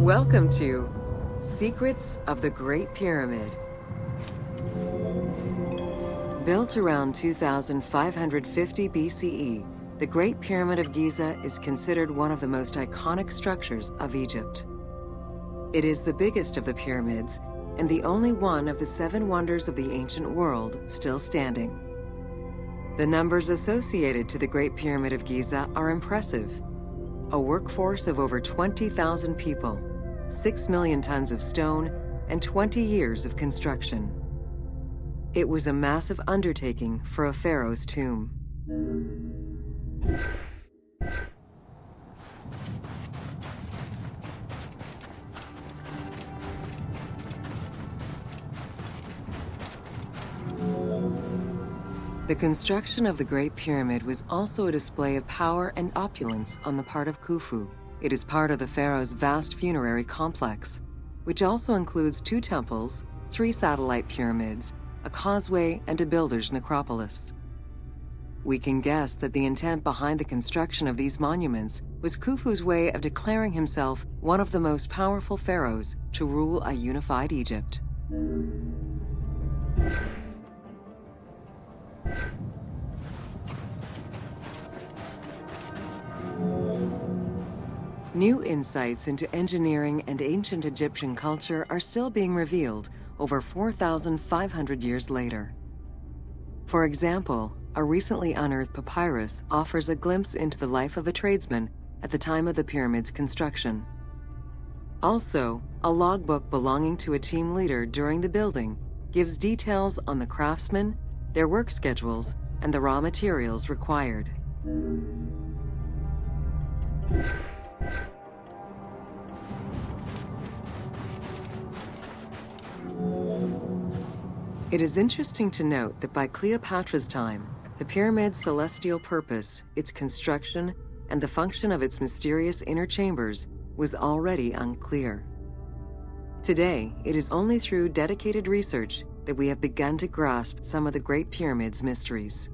Welcome to Secrets of the Great Pyramid. Built around 2550 BCE, the Great Pyramid of Giza is considered one of the most iconic structures of Egypt. It is the biggest of the pyramids and the only one of the 7 wonders of the ancient world still standing. The numbers associated to the Great Pyramid of Giza are impressive. A workforce of over 20,000 people, 6 million tons of stone, and 20 years of construction. It was a massive undertaking for a pharaoh's tomb. The construction of the Great Pyramid was also a display of power and opulence on the part of Khufu. It is part of the pharaoh's vast funerary complex, which also includes 2 temples, 3 satellite pyramids, a causeway, and a builder's necropolis. We can guess that the intent behind the construction of these monuments was Khufu's way of declaring himself one of the most powerful pharaohs to rule a unified Egypt. New insights into engineering and ancient Egyptian culture are still being revealed over 4,500 years later. For example, a recently unearthed papyrus offers a glimpse into the life of a tradesman at the time of the pyramid's construction. Also, a logbook belonging to a team leader during the building gives details on the craftsmen, their work schedules, and the raw materials required. It is interesting to note that by Cleopatra's time, the pyramid's celestial purpose, its construction, and the function of its mysterious inner chambers was already unclear. Today, it is only through dedicated research that we have begun to grasp some of the Great Pyramid's mysteries.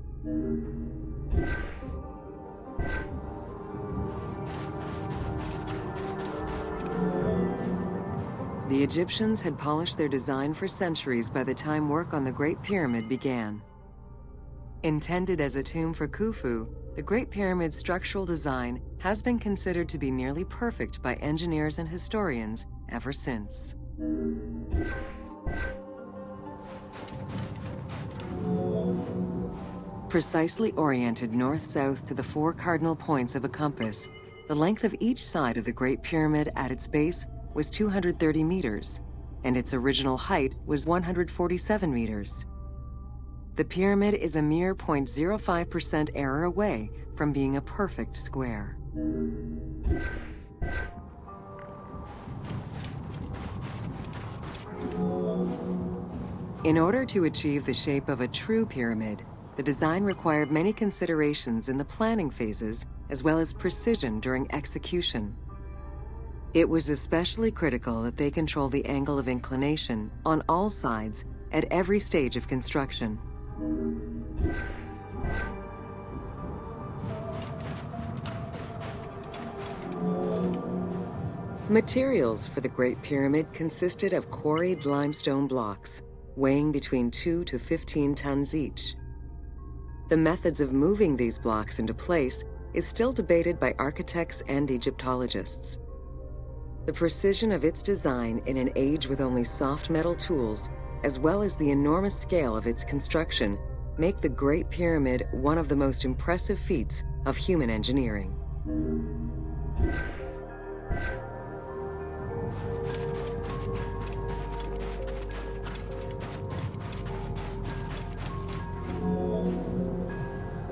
The Egyptians had polished their design for centuries by the time work on the Great Pyramid began. Intended as a tomb for Khufu, the Great Pyramid's structural design has been considered to be nearly perfect by engineers and historians ever since. Precisely oriented north-south to the 4 cardinal points of a compass, the length of each side of the Great Pyramid at its base was 230 meters, and its original height was 147 meters. The pyramid is a mere 0.05% error away from being a perfect square. In order to achieve the shape of a true pyramid, the design required many considerations in the planning phases as well as precision during execution. It was especially critical that they control the angle of inclination on all sides at every stage of construction. Materials for the Great Pyramid consisted of quarried limestone blocks, weighing between 2 to 15 tons each. The methods of moving these blocks into place is still debated by architects and Egyptologists. The precision of its design in an age with only soft metal tools, as well as the enormous scale of its construction, make the Great Pyramid one of the most impressive feats of human engineering.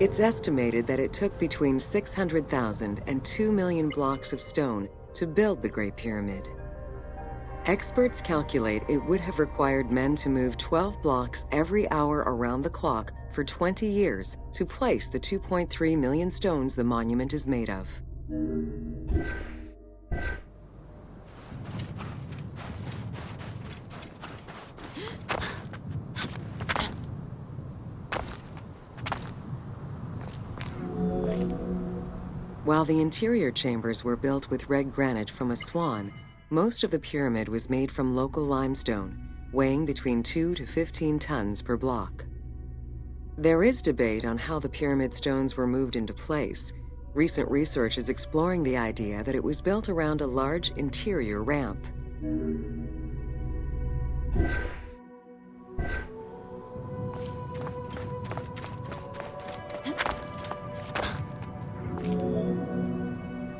It's estimated that it took between 600,000 and 2 million blocks of stone to build the Great Pyramid. Experts calculate it would have required men to move 12 blocks every hour around the clock for 20 years to place the 2.3 million stones the monument is made of. While the interior chambers were built with red granite from Aswan, Most of the pyramid was made from local limestone, weighing between 2 to 15 tons per block. There is debate on how the pyramid stones were moved into place. Recent research is exploring the idea that it was built around a large interior ramp.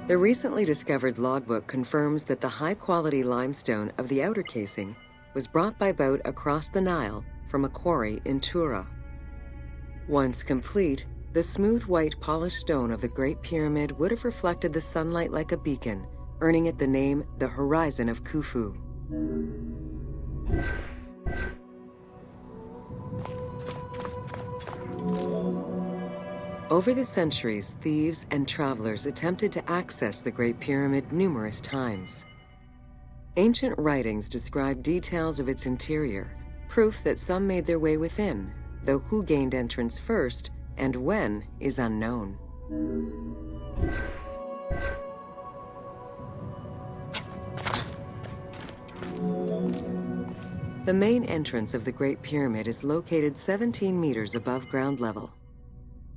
The recently discovered logbook confirms that the high-quality limestone of the outer casing was brought by boat across the Nile from a quarry in Tura. Once complete, the smooth white polished stone of the Great Pyramid would have reflected the sunlight like a beacon, earning it the name the Horizon of Khufu. Over the centuries, thieves and travelers attempted to access the Great Pyramid numerous times. Ancient writings describe details of its interior, proof that some made their way within, though who gained entrance first and when is unknown. The main entrance of the Great Pyramid is located 17 meters above ground level.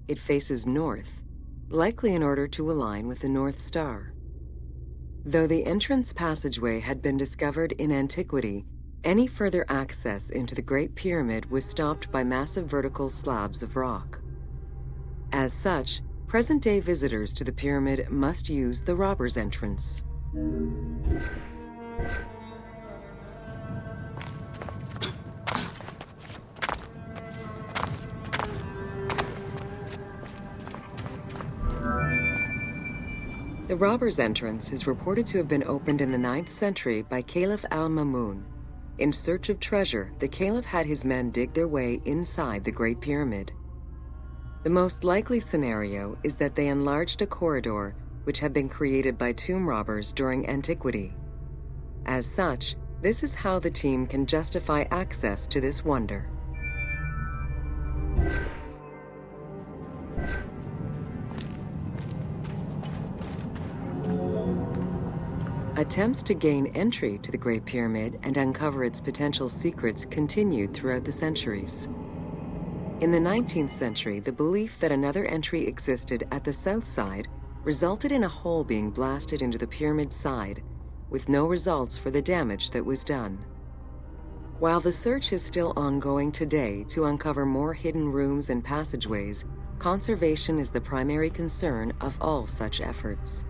It faces north, likely in order to align with the North Star. Though the entrance passageway had been discovered in antiquity, any further access into the Great Pyramid was stopped by massive vertical slabs of rock. As such, present-day visitors to the pyramid must use the robber's entrance. The robber's entrance is reported to have been opened in the 9th century by Caliph al-Mamun. In search of treasure, the Caliph had his men dig their way inside the Great Pyramid. The most likely scenario is that they enlarged a corridor which had been created by tomb robbers during antiquity. As such, this is how the team can justify access to this wonder. Attempts to gain entry to the Great Pyramid and uncover its potential secrets continued throughout the centuries. In the 19th century, the belief that another entry existed at the south side resulted in a hole being blasted into the pyramid's side, with no results for the damage that was done. While the search is still ongoing today to uncover more hidden rooms and passageways, conservation is the primary concern of all such efforts.